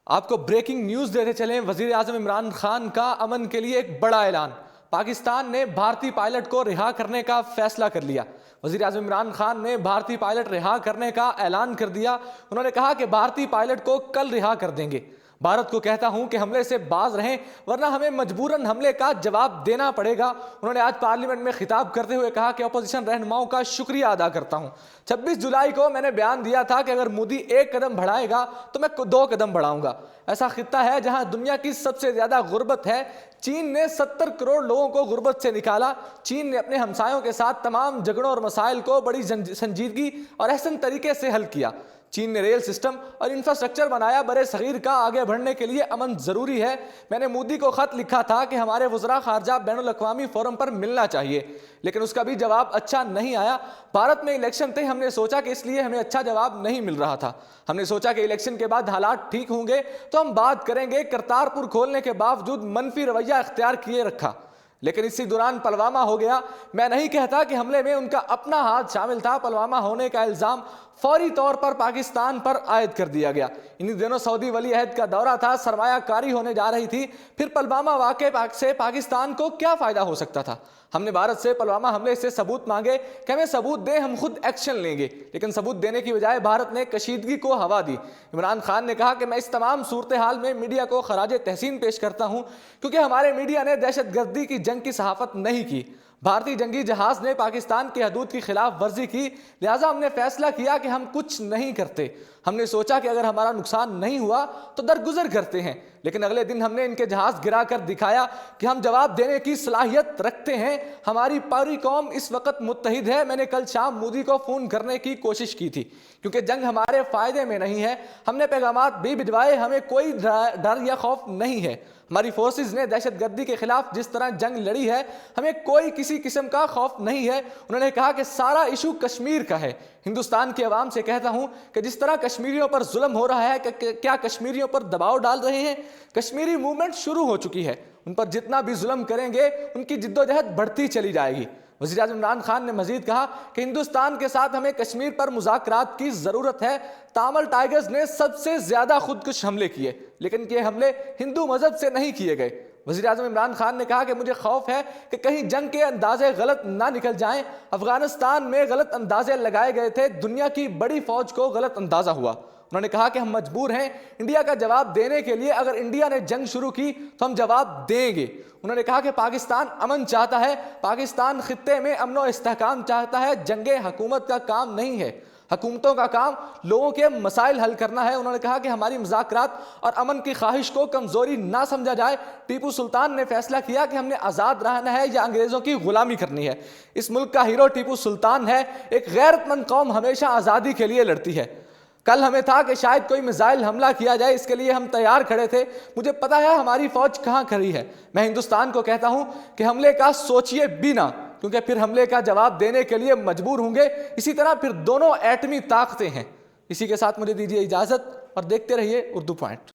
آپ کو breaking news دیتے چلیں، وزیر اعظم عمران خان کا امن کے لیے ایک بڑا اعلان۔ پاکستان نے بھارتی پائلٹ کو رہا کرنے کا فیصلہ کر لیا۔ وزیر اعظم عمران خان نے بھارتی پائلٹ رہا کرنے کا اعلان کر دیا۔ انہوں نے کہا کہ بھارتی پائلٹ کو کل رہا کر دیں گے۔ بھارت کو کہتا ہوں کہ حملے سے باز رہیں ورنہ ہمیں مجبوراً حملے کا جواب دینا پڑے گا۔ انہوں نے آج پارلیمنٹ میں خطاب کرتے ہوئے کہا کہ اپوزیشن رہنماؤں کا شکریہ ادا کرتا ہوں۔ 26 جولائی کو میں نے بیان دیا تھا کہ اگر مودی ایک قدم بڑھائے گا تو میں 2 قدم بڑھاؤں گا۔ ایسا خطہ ہے جہاں دنیا کی سب سے زیادہ غربت ہے۔ چین نے 70 کروڑ لوگوں کو غربت سے نکالا۔ چین نے اپنے ہمسایوں کے ساتھ تمام جھگڑوں اور مسائل کو بڑی سنجیدگی اور احسن طریقے سے حل کیا۔ چین نے ریل سسٹم اور انفراسٹرکچر بنایا۔ برے صغیر کا آگے بڑھنے کے لیے امن ضروری ہے۔ میں نے مودی کو خط لکھا تھا کہ ہمارے وزراء خارجہ بین الاقوامی فورم پر ملنا چاہیے، لیکن اس کا بھی جواب اچھا نہیں آیا۔ بھارت میں الیکشن تھے، ہم نے سوچا کہ اس لیے ہمیں اچھا جواب نہیں مل رہا تھا۔ ہم نے سوچا کہ الیکشن کے بعد حالات ٹھیک ہوں گے تو ہم بات کریں گے۔ کرتارپور کھولنے کے باوجود منفی رویہ اختیار کیے رکھا، لیکن اسی دوران پلوامہ ہو گیا۔ میں نہیں کہتا کہ حملے میں ان کا اپنا ہاتھ شامل تھا۔ پلوامہ ہونے کا الزام فوری طور پر پاکستان پر عائد کر دیا گیا۔ انہی دنوں سعودی ولی عہد کا دورہ تھا، سرمایہ کاری ہونے جا رہی تھی۔ پھر پلوامہ واقعے سے پاکستان کو کیا فائدہ ہو سکتا تھا؟ ہم نے بھارت سے پلوامہ حملے سے ثبوت مانگے کہ ہمیں ثبوت دیں، ہم خود ایکشن لیں گے، لیکن ثبوت دینے کی بجائے بھارت نے کشیدگی کو ہوا دی۔ عمران خان نے کہا کہ میں اس تمام صورتحال میں میڈیا کو خراج تحسین پیش کرتا ہوں، کیونکہ ہمارے میڈیا نے دہشت گردی کی جنگ کی صحافت نہیں کی۔ بھارتی جنگی جہاز نے پاکستان کی حدود کی خلاف ورزی کی، لہٰذا ہم نے فیصلہ کیا کہ ہم کچھ نہیں کرتے۔ ہم نے سوچا کہ اگر ہمارا نقصان نہیں ہوا تو درگزر کرتے ہیں، لیکن اگلے دن ہم نے ان کے جہاز گرا کر دکھایا کہ ہم جواب دینے کی صلاحیت رکھتے ہیں۔ ہماری پوری قوم اس وقت متحد ہے۔ میں نے کل شام مودی کو فون کرنے کی کوشش کی تھی، کیونکہ جنگ ہمارے فائدے میں نہیں ہے۔ ہم نے پیغامات بھی بھجوائے، ہمیں کوئی ڈر یا خوف نہیں ہے۔ ہماری فورسز نے دہشت گردی کے خلاف جس طرح جنگ لڑی ہے، ہمیں کوئی کسی قسم کا خوف نہیں ہے۔ انہوں نے کہا کہ سارا ایشو کشمیر کا ہے۔ ہندوستان کی عوام سے کہتا ہوں کہ جس طرح کشمیریوں پر ظلم ہو رہا ہے، کیا کشمیریوں پر دباؤ ڈال رہے ہیں؟ کشمیری موومنٹ شروع ہو چکی ہے۔ ان پر جتنا بھی ظلم کریں گے ان کی جدوجہد بڑھتی چلی جائے گی۔ وزیر اعظم عمران خان نے مزید کہا کہ ہندوستان کے ساتھ ہمیں کشمیر پر مذاکرات کی ضرورت ہے۔ تامل ٹائیگرز نے سب سے زیادہ خودکش حملے کیے، لیکن یہ حملے ہندو مذہب سے نہیں کیے گئے۔ وزیر اعظم عمران خان نے کہا کہ مجھے خوف ہے کہ کہیں جنگ کے اندازے غلط نہ نکل جائیں۔ افغانستان میں غلط اندازے لگائے گئے تھے، دنیا کی بڑی فوج کو غلط اندازہ ہوا۔ انہوں نے کہا کہ ہم مجبور ہیں انڈیا کا جواب دینے کے لیے۔ اگر انڈیا نے جنگ شروع کی تو ہم جواب دیں گے۔ انہوں نے کہا کہ پاکستان امن چاہتا ہے، پاکستان خطے میں امن و استحکام چاہتا ہے۔ جنگیں حکومت کا کام نہیں ہے، حکومتوں کا کام لوگوں کے مسائل حل کرنا ہے۔ انہوں نے کہا کہ ہماری مذاکرات اور امن کی خواہش کو کمزوری نہ سمجھا جائے۔ ٹیپو سلطان نے فیصلہ کیا کہ ہم نے آزاد رہنا ہے یا انگریزوں کی غلامی کرنی ہے۔ اس ملک کا ہیرو ٹیپو سلطان ہے۔ ایک غیرت مند قوم ہمیشہ آزادی کے لیے لڑتی ہے۔ کل ہمیں تھا کہ شاید کوئی میزائل حملہ کیا جائے، اس کے لیے ہم تیار کھڑے تھے۔ مجھے پتا ہے ہماری فوج کہاں کھڑی ہے۔ میں ہندوستان کو کہتا ہوں کہ حملے کا سوچئے بھی نہ، کیونکہ پھر حملے کا جواب دینے کے لیے مجبور ہوں گے۔ اسی طرح پھر دونوں ایٹمی طاقتیں ہیں۔ اسی کے ساتھ مجھے دیجیے اجازت اور دیکھتے رہیے اردو پوائنٹ۔